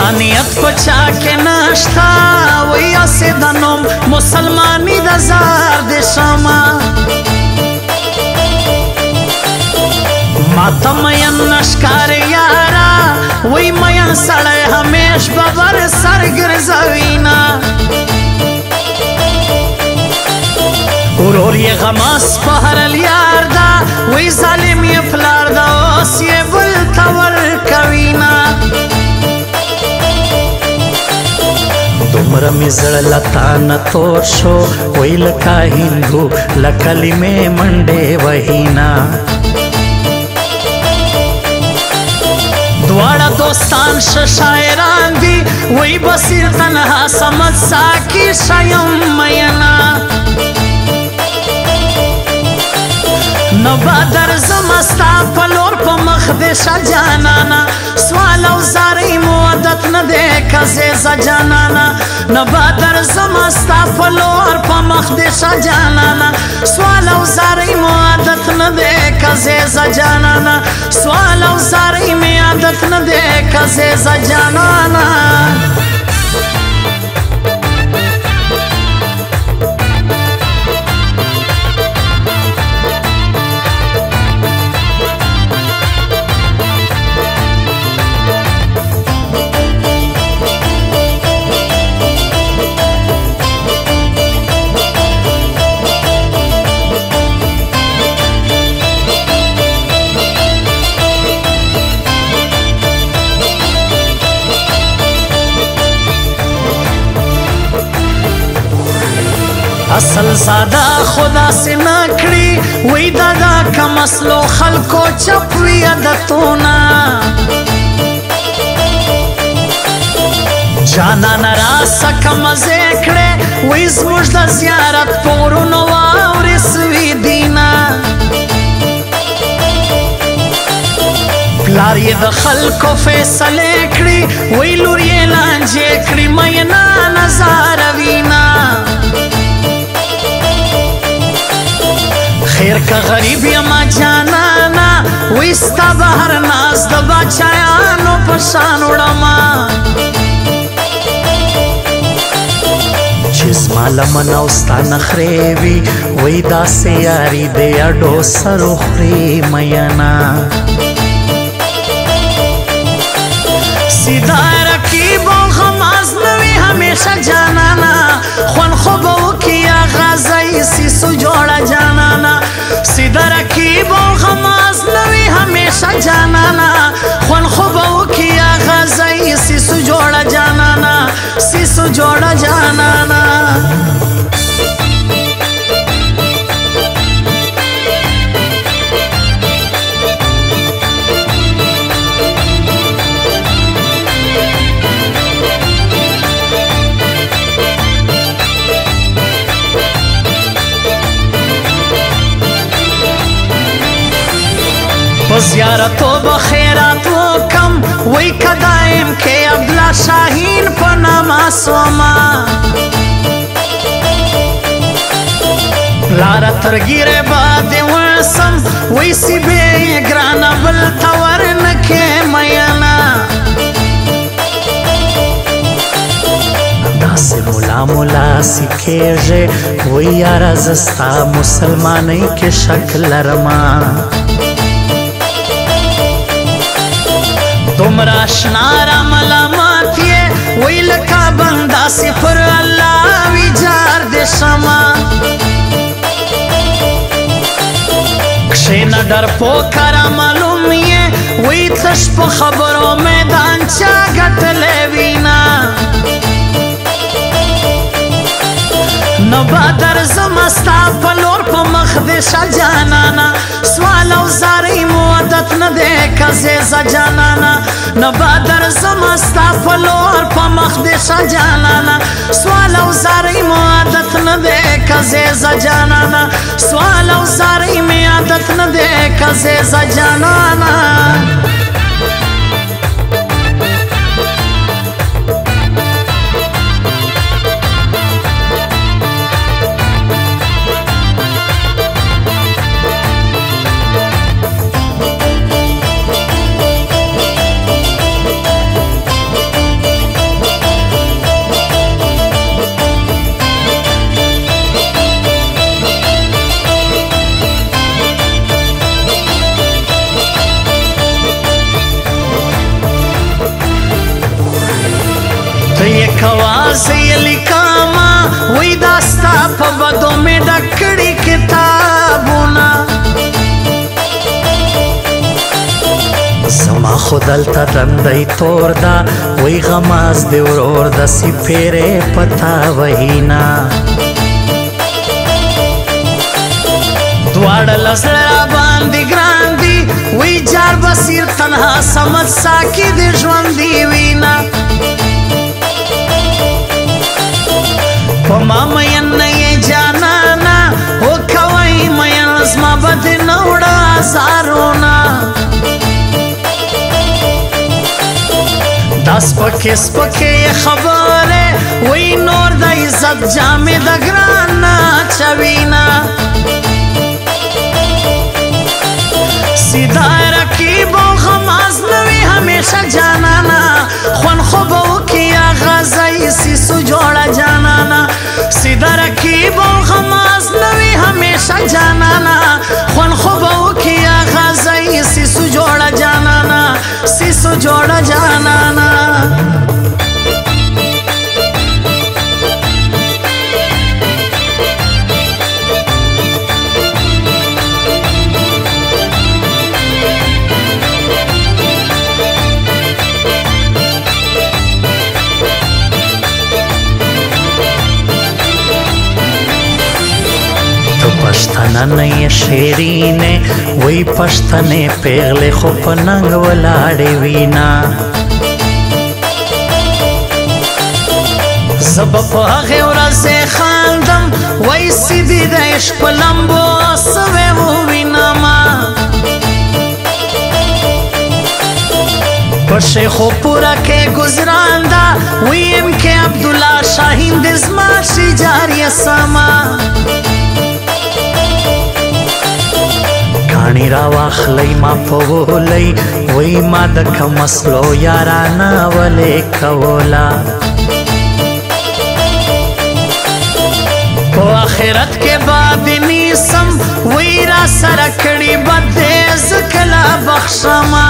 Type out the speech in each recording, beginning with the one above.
انسانیت پچا کے ناشتا وی اسی دنم مسلمانی دا زار دے شما ماتا مین نشکار یارا وی مین سڑے ہمیش ببر سر گرزوینا ورور یہ غماس پہر الیار دا وی ظالم یہ پلار دا اس یہ بل تور کوینا دمر می زړه لتا تور شو وی لکا هندو لکلمې منډې وهینا دواړه دوستان شاعران دي وی بصیر تنها سمد ساکی شیم مینا نبا در زمستا پلور پا مخدش جانانا سوال او زاری مودت نده کزیز جانانا نبا در زمستا پلور پا مخدش جانانا سوال او زاری مودت نده کزیز جانانا سوال او زاری مودت نده کزیز جانانا اصل زادا خدا سے نکڑی وی دادا کم اصلو خلقو چپوی عدتونا جانا نراسا کم ذکڑے وی زموش دا زیارت پورونو آورسوی دینا پلار یہ دا خلقو فیصلے کڑی وی لور یہ لانجے کڑی مینا نظاروینا خیر کا غریب یما جانانا ویستا بہر ناز دا بچایانو پشان اڑما چیز مالا مناوستا نخریوی وی دا سیاری دے اڈو سرو خری مینا سیدھا رکیب و غماز نوی ہمیشہ جانانا خون خوبو کیا غازی سیسو جوڑا جانانا سیدھا رکیب و غماز نوی ہمیشہ جانانا خون خوبو کیا غازی سیسو جوڑا جانانا سیسو جوڑا جانانا زیارتو بخیراتو کم وی کدائم کے ابلا شاہین پناما سوما لارا ترگیر باد ورسم وی سی بے گرانا بلتور نکے مینا داس مولا مولا سکھے جے وی یارا زستا مسلمانی کے شکل رما تمرا شنارا ملامات یہ وی لکا بندہ سفر اللہ وی جار دے شما کشین در پوکارا معلوم یہ وی تشپ خبروں میدان چا گٹ لیوینا نبا در زمستا پلور پا مخدشا جانانا سوال او زاری مودت ندے کزیزا جانانا نبا در زمستا پلور پا مخدشا جانانا سوال او زاری مودت ندے کزیزا جانانا سوال او زاری مودت ندے کزیزا جانانا دلتا دندی تور دا وی غماز دی ورور دا سی پیره پتا وحینا دوار لزر باندی گران دی وی جار بسیر تنها سمت ساکی دی جوان دی وینا پما مین نئی جانانا او کوئی مین ازما بد نوڑا آزارونا دس پکے سپکے خبرے وی نور دا عزت جامع دا گرانا چوینا سیدھا رکیب و غماز نوی ہمیشہ جانانا خون خوبو کیا غازی سیسو جوڑا جانانا سیدھا رکیب و غماز نوی ہمیشہ جانانا خون خوبو کیا غازی سیسو جوڑا جانانا سیسو جوڑا جانانا پشتنه نه شیرینه وی پشتنه پیغله خو پننګ ولاړې وینا زب په هغه ورځ خاندم وی سیدی د عشق په لمبو سوې وینا ما په شیخو پورا کې گزراندا ویم کې عبدالله شاهین د زما شي جاریه سما کانی را واخلی ما پولی وی ما دکا مسلو یارانا ولی کولا پو آخرت کے بعد نیسم وی را سرکڑی بدیز کلا بخشما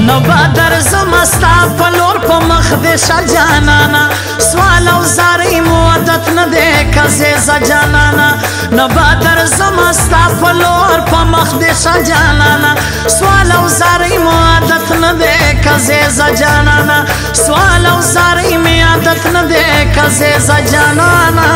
نبادر زمستا پلور پا مخدشا جانانا سوال او زاری مودت ندے کزیزا جانانا نبادر زمستا پلور پا مخدشا جانانا سوال او زاری مودت ندے کزیزا جانانا سوال او زاری مودت ندے کزیزا جانانا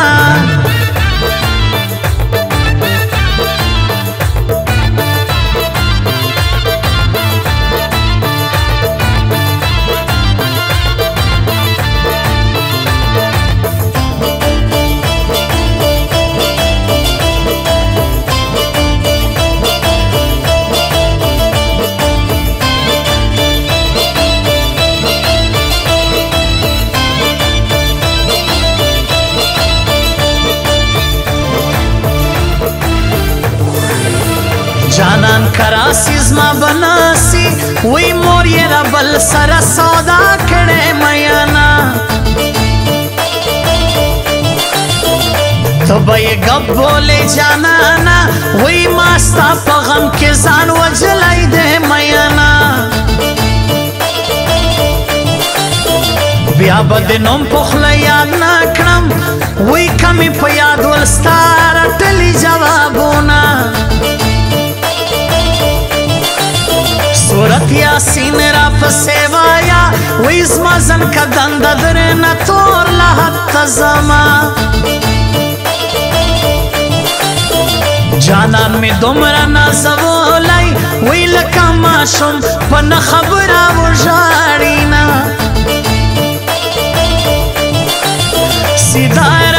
جانان کراسی زما بناسی وی مور یہ ربل سر سودا کڑے میانا تو بھئی گب بولے جانانا وی ماستا پا غم کے زان وجلائی دے میانا بیا بدنم پخلا یاد ناکرم وی کمی پا یاد ولستارا تلی جوابونا صورت یاسین را پسیوایا ویز مزن کا دند درن تور لحت زما جانان می دمرا نازولی وی لکا ماشم پن خبرا و جارینا سیدھا